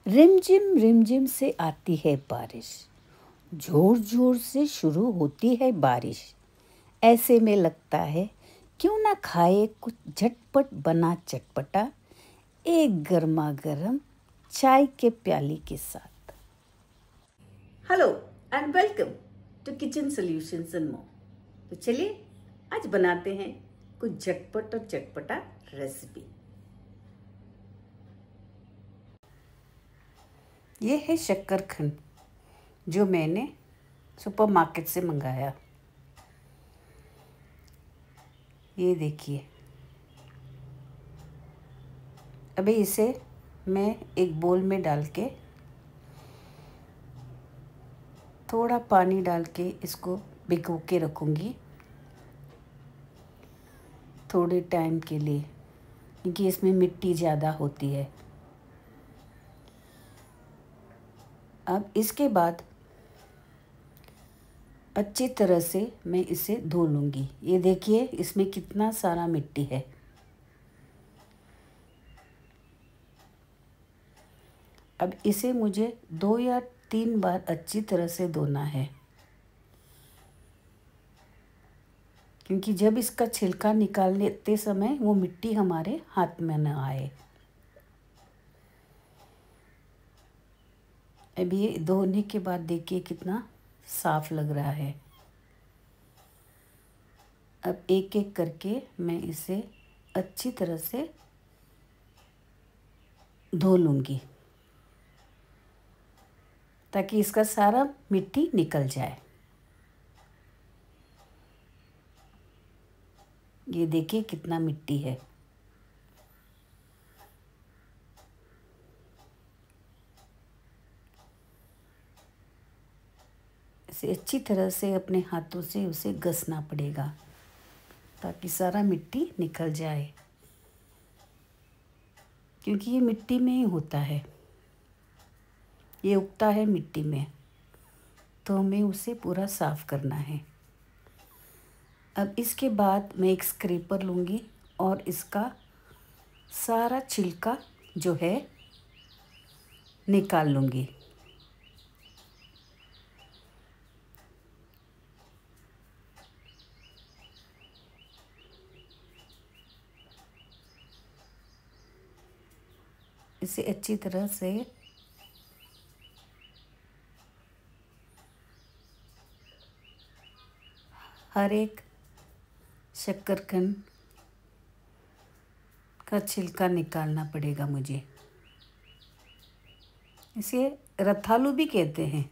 रिमझिम से आती है बारिश, जोर जोर से शुरू होती है बारिश। ऐसे में लगता है क्यों ना खाए कुछ झटपट बना चटपटा, एक गर्मा गर्म चाय के प्याली के साथ। Hello and welcome to kitchen solutions and more. तो चलिए आज बनाते हैं कुछ झटपट और चटपटा रेसिपी। ये है शक्करखंड जो मैंने सुपरमार्केट से मंगाया। ये देखिए, अभी इसे मैं एक बोल में डाल के थोड़ा पानी डाल के इसको भिगो के रखूँगी थोड़े टाइम के लिए, क्योंकि इसमें मिट्टी ज़्यादा होती है। अब इसके बाद अच्छी तरह से मैं इसे धो लूँगी। ये देखिए इसमें कितना सारा मिट्टी है। अब इसे मुझे 2 या 3 बार अच्छी तरह से धोना है, क्योंकि जब इसका छिलका निकालते समय वो मिट्टी हमारे हाथ में न आए। अब ये धोने के बाद देखिए कितना साफ लग रहा है। अब एक एक करके मैं इसे अच्छी तरह से धो लूँगी ताकि इसका सारा मिट्टी निकल जाए। ये देखिए कितना मिट्टी है। इसे अच्छी तरह से अपने हाथों से उसे घसना पड़ेगा ताकि सारा मिट्टी निकल जाए, क्योंकि ये मिट्टी में ही होता है, ये उगता है मिट्टी में, तो हमें उसे पूरा साफ करना है। अब इसके बाद मैं एक स्क्रैपर लूँगी और इसका सारा छिलका जो है निकाल लूँगी। इसे अच्छी तरह से हर एक शक्करखंड का छिलका निकालना पड़ेगा मुझे। इसे रतालू भी कहते हैं।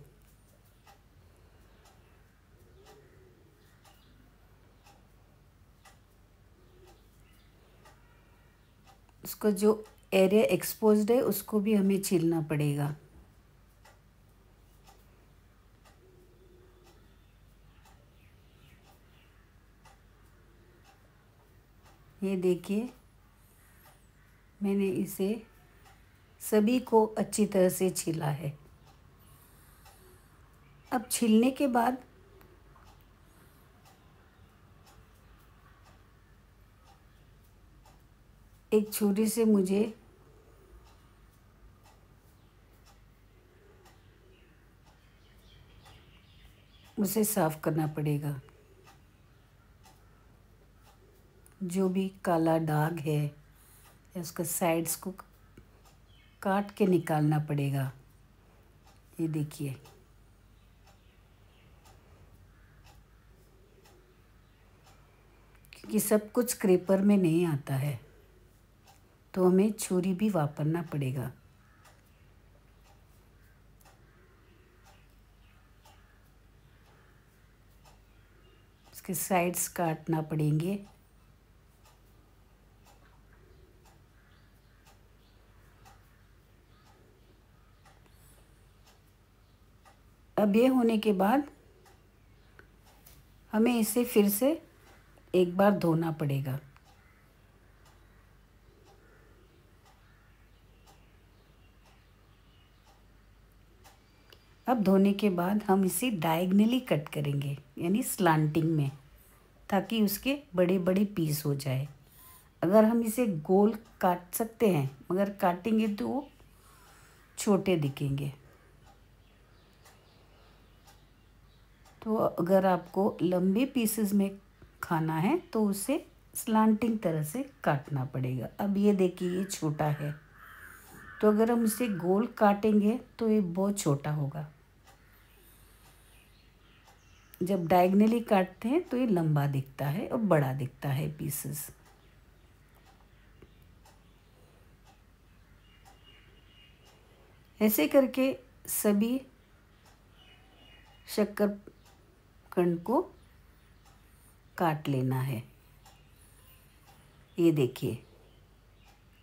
उसको जो एरिया एक्सपोज्ड है उसको भी हमें छीलना पड़ेगा। ये देखिए मैंने इसे सभी को अच्छी तरह से छीला है। अब छीलने के बाद एक छुरी से मुझे उसे साफ करना पड़ेगा। जो भी काला दाग है या उसका साइड्स को काट के निकालना पड़ेगा। ये देखिए, क्योंकि सब कुछ स्क्रैपर में नहीं आता है तो हमें छुरी भी वापरना पड़ेगा। इसके साइड्स काटना पड़ेंगे। अब ये होने के बाद हमें इसे फिर से एक बार धोना पड़ेगा। अब धोने के बाद हम इसे डायगनली कट करेंगे, यानी स्लांटिंग में, ताकि उसके बड़े बड़े पीस हो जाए। अगर हम इसे गोल काट सकते हैं, मगर काटेंगे तो वो छोटे दिखेंगे। तो अगर आपको लंबे पीसेस में खाना है तो उसे स्लांटिंग तरह से काटना पड़ेगा। अब ये देखिए ये छोटा है, तो अगर हम इसे गोल काटेंगे तो ये बहुत छोटा होगा। जब डायगनली काटते हैं तो ये लंबा दिखता है और बड़ा दिखता है पीसेस। ऐसे करके सभी शक्करकंद को काट लेना है। ये देखिए,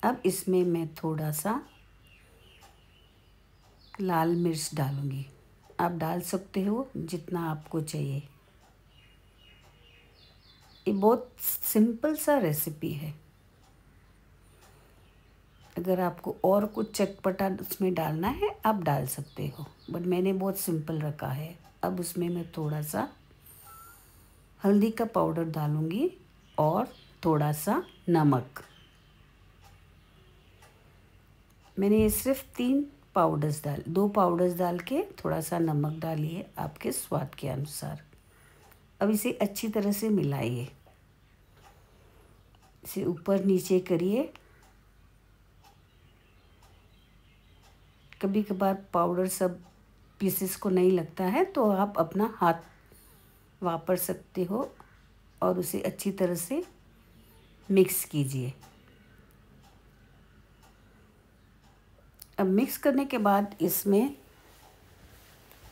अब इसमें मैं थोड़ा सा लाल मिर्च डालूंगी। आप डाल सकते हो जितना आपको चाहिए। ये बहुत सिंपल सा रेसिपी है। अगर आपको और कुछ चटपटा उसमें डालना है आप डाल सकते हो, बट मैंने बहुत सिंपल रखा है। अब उसमें मैं थोड़ा सा हल्दी का पाउडर डालूंगी और थोड़ा सा नमक। मैंने ये सिर्फ 2 पाउडर्स डाल के थोड़ा सा नमक डालिए आपके स्वाद के अनुसार। अब इसे अच्छी तरह से मिलाइए, इसे ऊपर नीचे करिए। कभी कभार पाउडर सब पीसेस को नहीं लगता है तो आप अपना हाथ वापर सकते हो और उसे अच्छी तरह से मिक्स कीजिए। अब मिक्स करने के बाद इसमें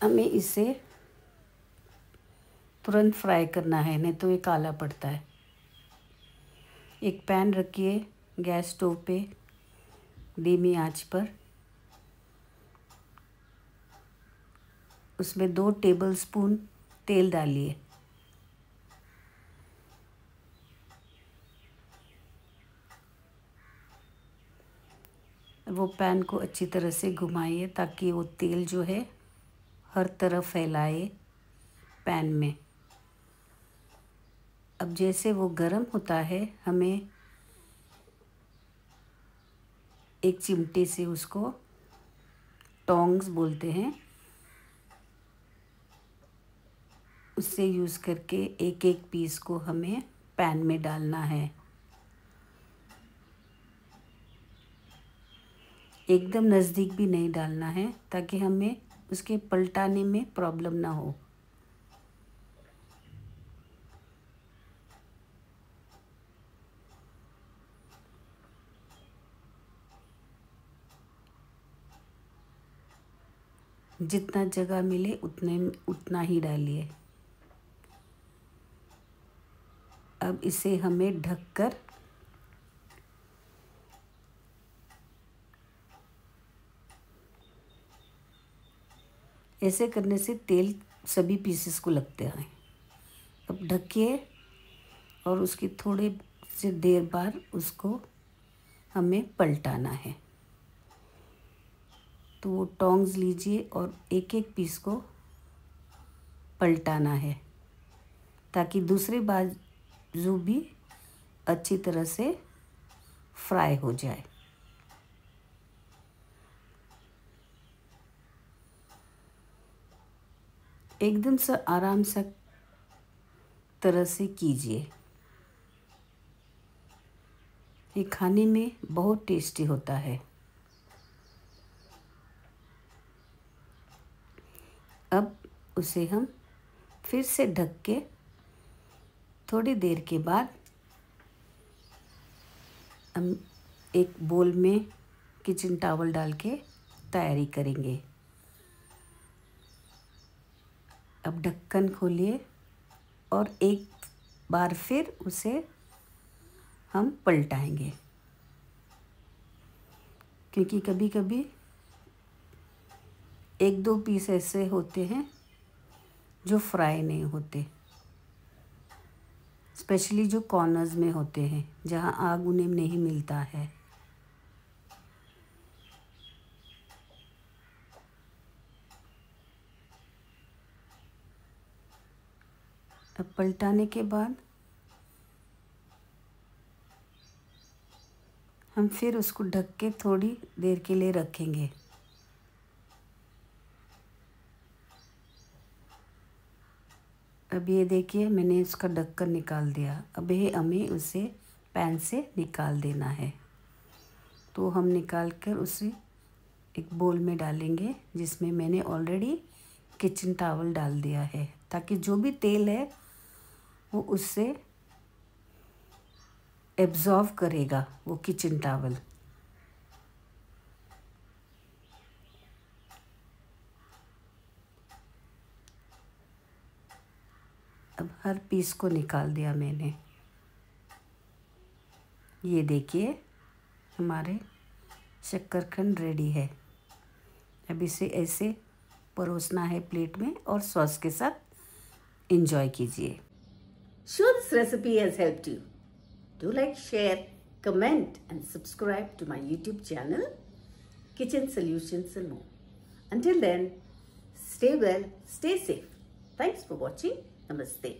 हमें इसे तुरंत फ्राई करना है, नहीं तो ये काला पड़ता है। एक पैन रखिए गैस स्टोव पे धीमी आंच पर। उसमें 2 टेबलस्पून तेल डालिए। वो पैन को अच्छी तरह से घुमाइए ताकि वो तेल जो है हर तरफ फैलाए पैन में। अब जैसे वो गर्म होता है हमें एक चिमटे से उसको, टोंग्स बोलते हैं, उससे यूज़ करके एक एक पीस को हमें पैन में डालना है। एकदम नज़दीक भी नहीं डालना है ताकि हमें उसके पलटाने में प्रॉब्लम ना हो। जितना जगह मिले उतना ही डालिए। अब इसे हमें ढककर ऐसे करने से तेल सभी पीसेस को लगते हैं। अब ढकिए और उसकी थोड़ी सी देर बाद उसको हमें पलटाना है। तो वो टोंग्स लीजिए और एक एक पीस को पलटाना है ताकि दूसरे बाजू भी अच्छी तरह से फ्राई हो जाए। एकदम से आराम से तरह से कीजिए। ये खाने में बहुत टेस्टी होता है। अब उसे हम फिर से ढक के थोड़ी देर के बाद हम एक बोल में किचन टॉवल डाल के तैयारी करेंगे। अब ढक्कन खोलिए और एक बार फिर उसे हम पलटाएंगे, क्योंकि कभी कभी 1-2 पीस ऐसे होते हैं जो फ्राई नहीं होते, स्पेशली जो कॉर्नर्स में होते हैं जहाँ आग उन्हें नहीं मिलता है। अब पलटाने के बाद हम फिर उसको ढक के थोड़ी देर के लिए रखेंगे। अब ये देखिए मैंने इसका ढक्कन निकाल दिया। अब ये हमें उसे पैन से निकाल देना है। तो हम निकाल कर उसे एक बोल में डालेंगे जिसमें मैंने ऑलरेडी किचन टॉवल डाल दिया है, ताकि जो भी तेल है वो उससे एब्जॉर्व करेगा वो किचन टॉवल। अब हर पीस को निकाल दिया मैंने। ये देखिए हमारे शक्करखंड रेडी है। अब इसे ऐसे परोसना है प्लेट में और सॉस के साथ एंजॉय कीजिए। Sure this recipe has helped you. Do like, share, comment and subscribe to my YouTube channel, Kitchen Solutions and more. Until then, stay well, stay safe. Thanks for watching. Namaste.